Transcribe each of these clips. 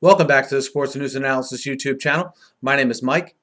Welcome back to the Sports News Analysis YouTube channel. My name is Mike.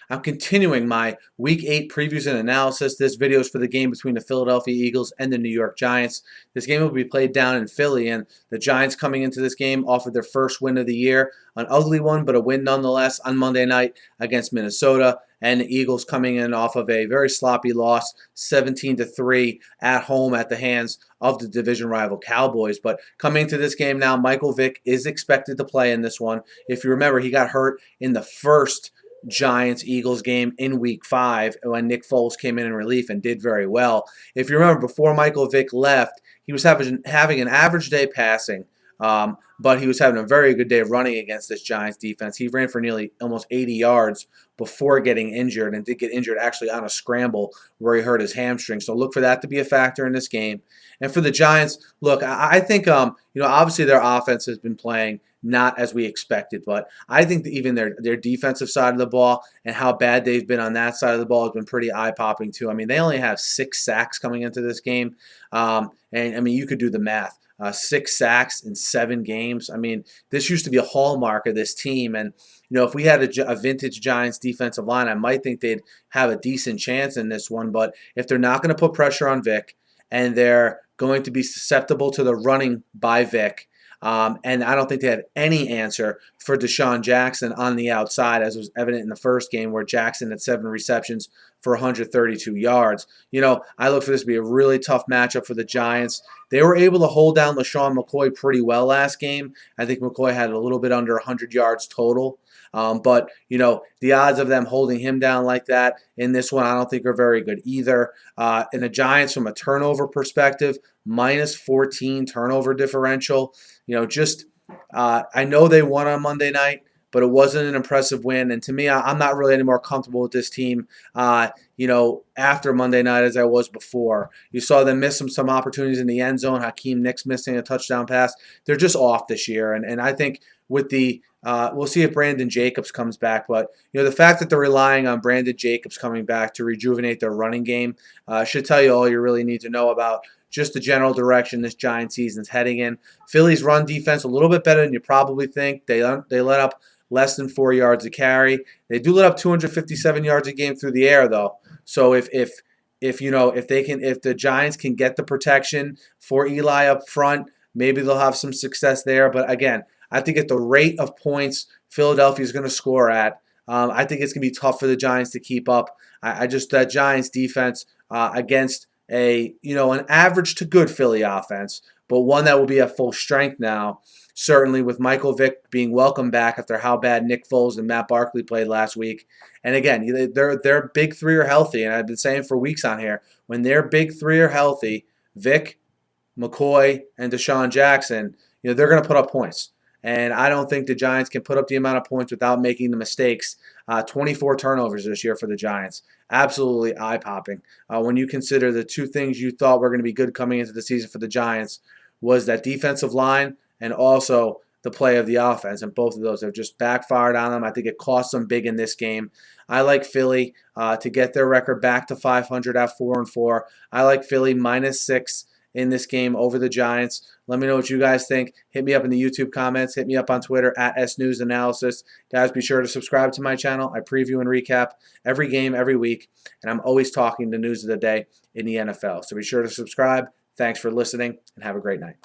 I'm continuing my Week 8 previews and analysis. This video is for the game between the Philadelphia Eagles and the New York Giants. This game will be played down in Philly, and the Giants coming into this game offered their first win of the year. An ugly one, but a win nonetheless on Monday night against Minnesota. And the Eagles coming in off of a very sloppy loss, 17-3 at home at the hands of the division rival Cowboys. But coming to this game now, Michael Vick is expected to play in this one. If you remember, he got hurt in the first Giants-Eagles game in Week 5 when Nick Foles came in relief and did very well. If you remember, before Michael Vick left, he was having an average day passing, but he was having a very good day running against this Giants defense. He ran for nearly almost 80 yards before getting injured, and did get injured actually on a scramble where he hurt his hamstring. So look for that to be a factor in this game. And for the Giants, look, I think obviously their offense has been playing not as we expected, but I think that even their defensive side of the ball and how bad they've been on that side of the ball has been pretty eye-popping too. I mean, they only have 6 sacks coming into this game, and I mean, you could do the math. 6 sacks in 7 games. I mean, this used to be a hallmark of this team, and if we had a vintage Giants defensive line, I might think they'd have a decent chance in this one. But if they're not going to put pressure on Vick, and they're going to be susceptible to the running by Vick, and I don't think they have any answer for Deshaun Jackson on the outside, as was evident in the first game where Jackson had 7 receptions for 132 yards. I look for this to be a really tough matchup for the Giants. They were able to hold down LaShawn McCoy pretty well last game. I think McCoy had a little bit under 100 yards total. But the odds of them holding him down like that in this one, I don't think are very good either. And the Giants, from a turnover perspective, minus 14 turnover differential. I know they won on Monday night, but it wasn't an impressive win. And to me, I'm not really any more comfortable with this team, after Monday night as I was before. You saw them miss some opportunities in the end zone. Hakeem Nicks missing a touchdown pass. They're just off this year. And I think with the we'll see if Brandon Jacobs comes back, but the fact that they're relying on Brandon Jacobs coming back to rejuvenate their running game should tell you all you really need to know about just the general direction this Giants season's heading in. Philly's run defense a little bit better than you probably think. They let up less than 4 yards a carry. They do let up 257 yards a game through the air, though. So if the Giants can get the protection for Eli up front, maybe they'll have some success there. But again, I think at the rate of points Philadelphia is going to score at, I think it's going to be tough for the Giants to keep up. That Giants defense against an average to good Philly offense, but one that will be at full strength now. Certainly with Michael Vick being welcomed back after how bad Nick Foles and Matt Barkley played last week. And again, their big 3 are healthy, and I've been saying for weeks on here, when their big 3 are healthy, Vick, McCoy, and Deshaun Jackson, they're going to put up points. And I don't think the Giants can put up the amount of points without making the mistakes. 24 turnovers this year for the Giants. Absolutely eye-popping. When you consider the 2 things you thought were going to be good coming into the season for the Giants was that defensive line and also the play of the offense. And both of those have just backfired on them. I think it cost them big in this game. I like Philly to get their record back to 500 at 4-4. I like Philly minus 6 in this game over the Giants. Let me know what you guys think. Hit me up in the YouTube comments. Hit me up on Twitter at SNewsAnalysis. Guys, be sure to subscribe to my channel. I preview and recap every game every week, and I'm always talking the news of the day in the NFL. So be sure to subscribe. Thanks for listening, and have a great night.